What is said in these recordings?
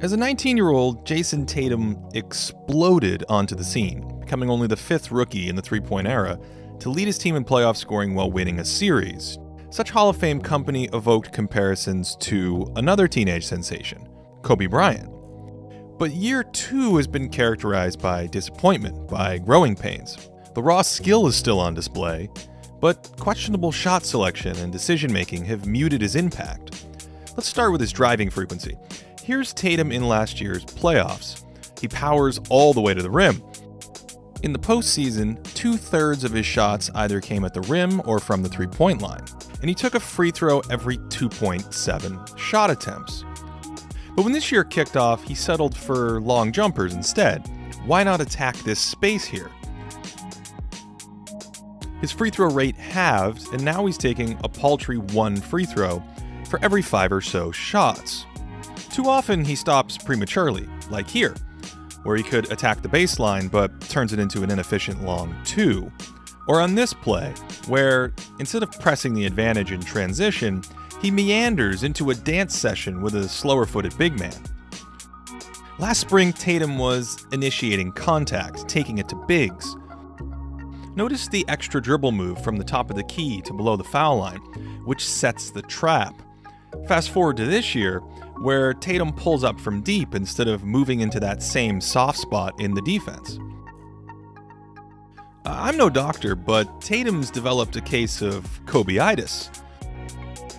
As a 19-year-old, Jayson Tatum exploded onto the scene, becoming only the 5th rookie in the three-point era to lead his team in playoff scoring while winning a series. Such Hall of Fame company evoked comparisons to another teenage sensation, Kobe Bryant. But year 2 has been characterized by disappointment, by growing pains. The raw skill is still on display, but questionable shot selection and decision-making have muted his impact. Let's start with his driving frequency. Here's Tatum in last year's playoffs. He powers all the way to the rim. In the postseason, 2/3 of his shots either came at the rim or from the three-point line, and he took a free throw every 2.7 shot attempts. But when this year kicked off, he settled for long jumpers instead. Why not attack this space here? His free throw rate halved, and now he's taking a paltry 1 free throw for every 5 or so shots. Too often he stops prematurely, like here, where he could attack the baseline but turns it into an inefficient long 2. Or on this play, where instead of pressing the advantage in transition, he meanders into a dance session with a slower-footed big man. Last spring, Tatum was initiating contact, taking it to bigs. Notice the extra dribble move from the top of the key to below the foul line, which sets the trap. Fast forward to this year, where Tatum pulls up from deep instead of moving into that same soft spot in the defense. I'm no doctor, but Tatum's developed a case of Kobe-itis.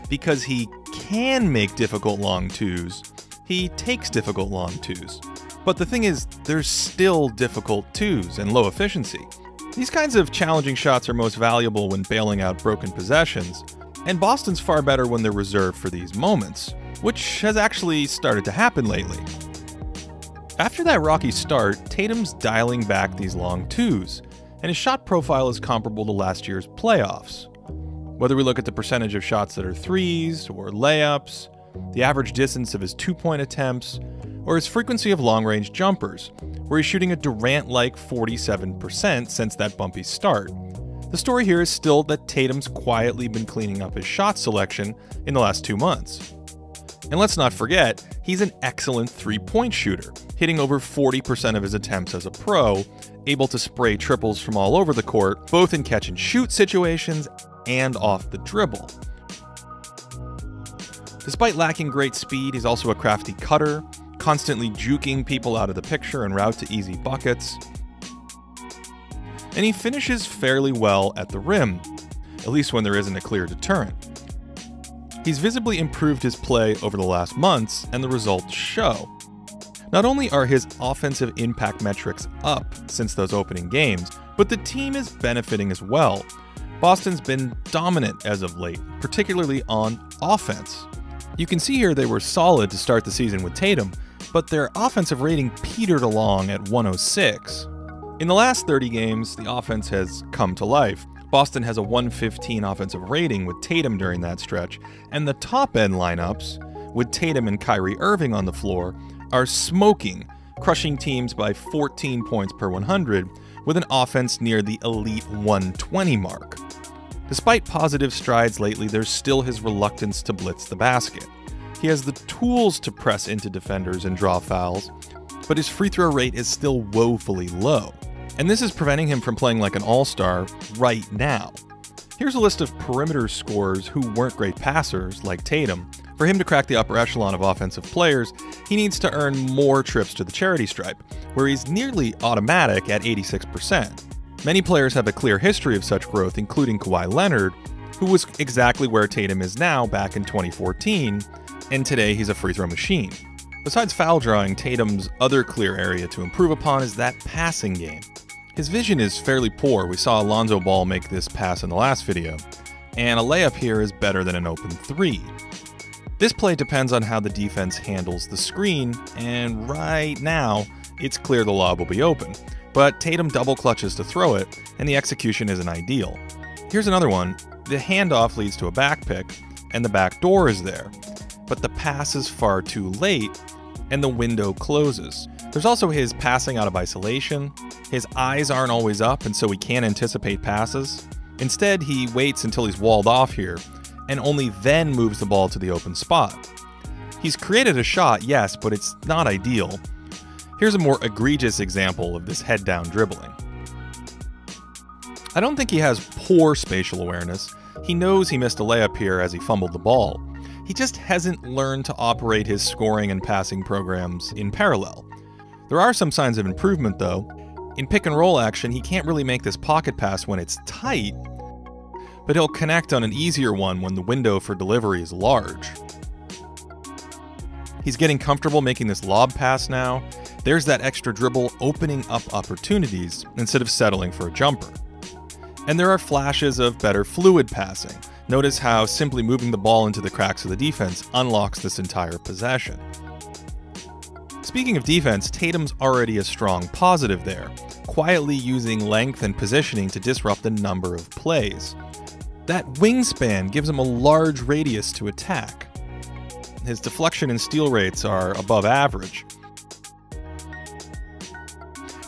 Because he can make difficult long 2s, he takes difficult long 2s. But the thing is, there's still difficult 2s and low efficiency. These kinds of challenging shots are most valuable when bailing out broken possessions, and Boston's far better when they're reserved for these moments, which has actually started to happen lately. After that rocky start, Tatum's dialing back these long 2s, and his shot profile is comparable to last year's playoffs. Whether we look at the percentage of shots that are 3s or layups, the average distance of his 2-point attempts, or his frequency of long-range jumpers, where he's shooting a Durant-like 47% since that bumpy start. The story here is still that Tatum's quietly been cleaning up his shot selection in the last 2 months. And let's not forget, he's an excellent three-point shooter, hitting over 40% of his attempts as a pro, able to spray triples from all over the court, both in catch-and-shoot situations and off the dribble. Despite lacking great speed, he's also a crafty cutter, constantly juking people out of the picture en route to easy buckets. And he finishes fairly well at the rim, at least when there isn't a clear deterrent. He's visibly improved his play over the last months, and the results show. Not only are his offensive impact metrics up since those opening games, but the team is benefiting as well. Boston's been dominant as of late, particularly on offense. You can see here they were solid to start the season with Tatum, but their offensive rating petered along at 106. In the last 30 games, the offense has come to life. Boston has a 115 offensive rating with Tatum during that stretch, and the top-end lineups, with Tatum and Kyrie Irving on the floor, are smoking, crushing teams by 14 points per 100, with an offense near the elite 120 mark. Despite positive strides lately, there's still his reluctance to blitz the basket. He has the tools to press into defenders and draw fouls, but his free throw rate is still woefully low. And this is preventing him from playing like an all-star right now. Here's a list of perimeter scorers who weren't great passers, like Tatum. For him to crack the upper echelon of offensive players, he needs to earn more trips to the charity stripe, where he's nearly automatic at 86%. Many players have a clear history of such growth, including Kawhi Leonard, who was exactly where Tatum is now back in 2014, and today he's a free throw machine. Besides foul drawing, Tatum's other clear area to improve upon is that passing game. His vision is fairly poor. We saw Alonzo Ball make this pass in the last video, and a layup here is better than an open 3. This play depends on how the defense handles the screen, and right now, it's clear the lob will be open. But Tatum double clutches to throw it, and the execution isn't ideal. Here's another one. The handoff leads to a back pick, and the back door is there. But the pass is far too late, and the window closes. There's also his passing out of isolation. His eyes aren't always up, and so he can't anticipate passes. Instead, he waits until he's walled off here, and only then moves the ball to the open spot. He's created a shot, yes, but it's not ideal. Here's a more egregious example of this head-down dribbling. I don't think he has poor spatial awareness. He knows he missed a layup here as he fumbled the ball. He just hasn't learned to operate his scoring and passing programs in parallel. There are some signs of improvement, though. In pick-and-roll action, he can't really make this pocket pass when it's tight, but he'll connect on an easier one when the window for delivery is large. He's getting comfortable making this lob pass now. There's that extra dribble opening up opportunities instead of settling for a jumper. And there are flashes of better fluid passing. Notice how simply moving the ball into the cracks of the defense unlocks this entire possession. Speaking of defense, Tatum's already a strong positive there, quietly using length and positioning to disrupt a number of plays. That wingspan gives him a large radius to attack. His deflection and steal rates are above average.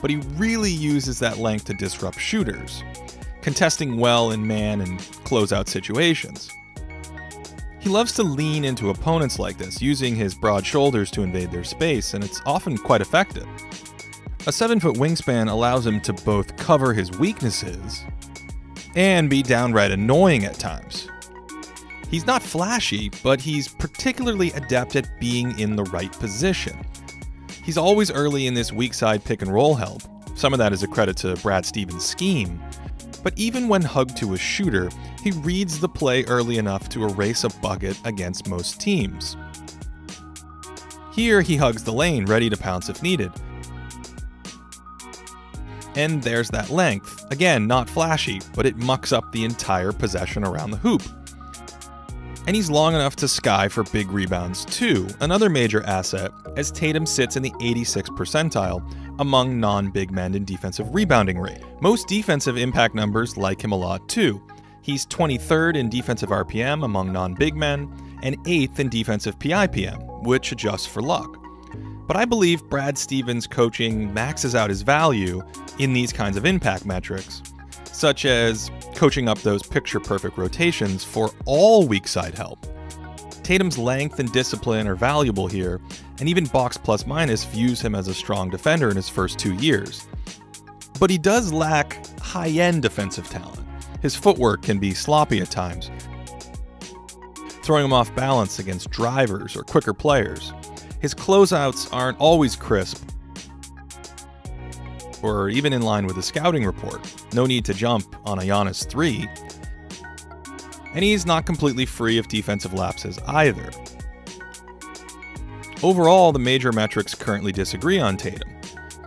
But he really uses that length to disrupt shooters, contesting well in man and closeout situations. He loves to lean into opponents like this, using his broad shoulders to invade their space, and it's often quite effective. A 7-foot wingspan allows him to both cover his weaknesses and be downright annoying at times. He's not flashy, but he's particularly adept at being in the right position. He's always early in this weak side pick and roll help. Some of that is a credit to Brad Stevens' scheme. But even when hugged to a shooter, he reads the play early enough to erase a bucket against most teams. Here he hugs the lane, ready to pounce if needed. And there's that length. Again, not flashy, but it mucks up the entire possession around the hoop. And he's long enough to sky for big rebounds too, another major asset, as Tatum sits in the 86th percentile among non-big men in defensive rebounding rate. Most defensive impact numbers like him a lot too. He's 23rd in defensive RPM among non-big men, and 8th in defensive PIPM, which adjusts for luck. But I believe Brad Stevens' coaching maxes out his value in these kinds of impact metrics, such as coaching up those picture-perfect rotations for all weak side help. Tatum's length and discipline are valuable here, and even Box Plus Minus views him as a strong defender in his first 2 years. But he does lack high-end defensive talent. His footwork can be sloppy at times, throwing him off balance against drivers or quicker players. His closeouts aren't always crisp, or even in line with the scouting report. No need to jump on a Giannis 3. And he's not completely free of defensive lapses either. Overall, the major metrics currently disagree on Tatum.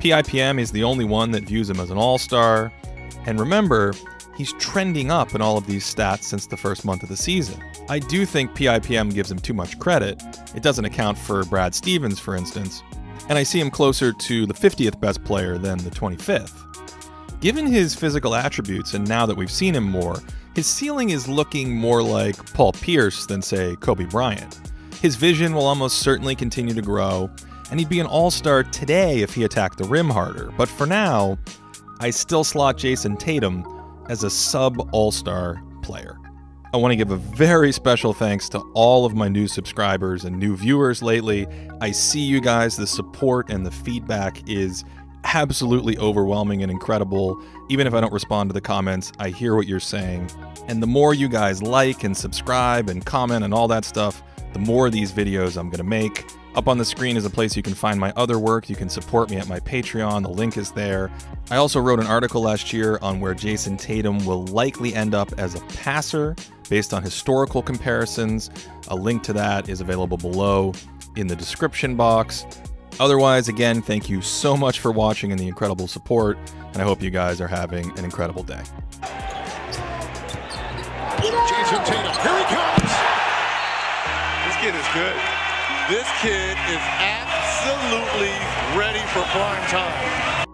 PIPM is the only one that views him as an all-star, and remember, he's trending up in all of these stats since the first month of the season. I do think PIPM gives him too much credit. It doesn't account for Brad Stevens, for instance, and I see him closer to the 50th best player than the 25th. Given his physical attributes, and now that we've seen him more, his ceiling is looking more like Paul Pierce than, say, Kobe Bryant. His vision will almost certainly continue to grow, and he'd be an all-star today if he attacked the rim harder. But for now, I still slot Jayson Tatum as a sub-all-star player. I want to give a very special thanks to all of my new subscribers and new viewers lately. I see you guys. The support and the feedback is absolutely overwhelming and incredible. Even if I don't respond to the comments, I hear what you're saying. And the more you guys like and subscribe and comment and all that stuff, the more of these videos I'm going to make. Up on the screen is a place you can find my other work. You can support me at my Patreon. The link is there. I also wrote an article last year on where Jayson Tatum will likely end up as a passer based on historical comparisons. A link to that is available below in the description box. Otherwise, again, thank you so much for watching and the incredible support, and I hope you guys are having an incredible day. Jayson Tatum, here he comes! This kid is good. This kid is absolutely ready for prime time.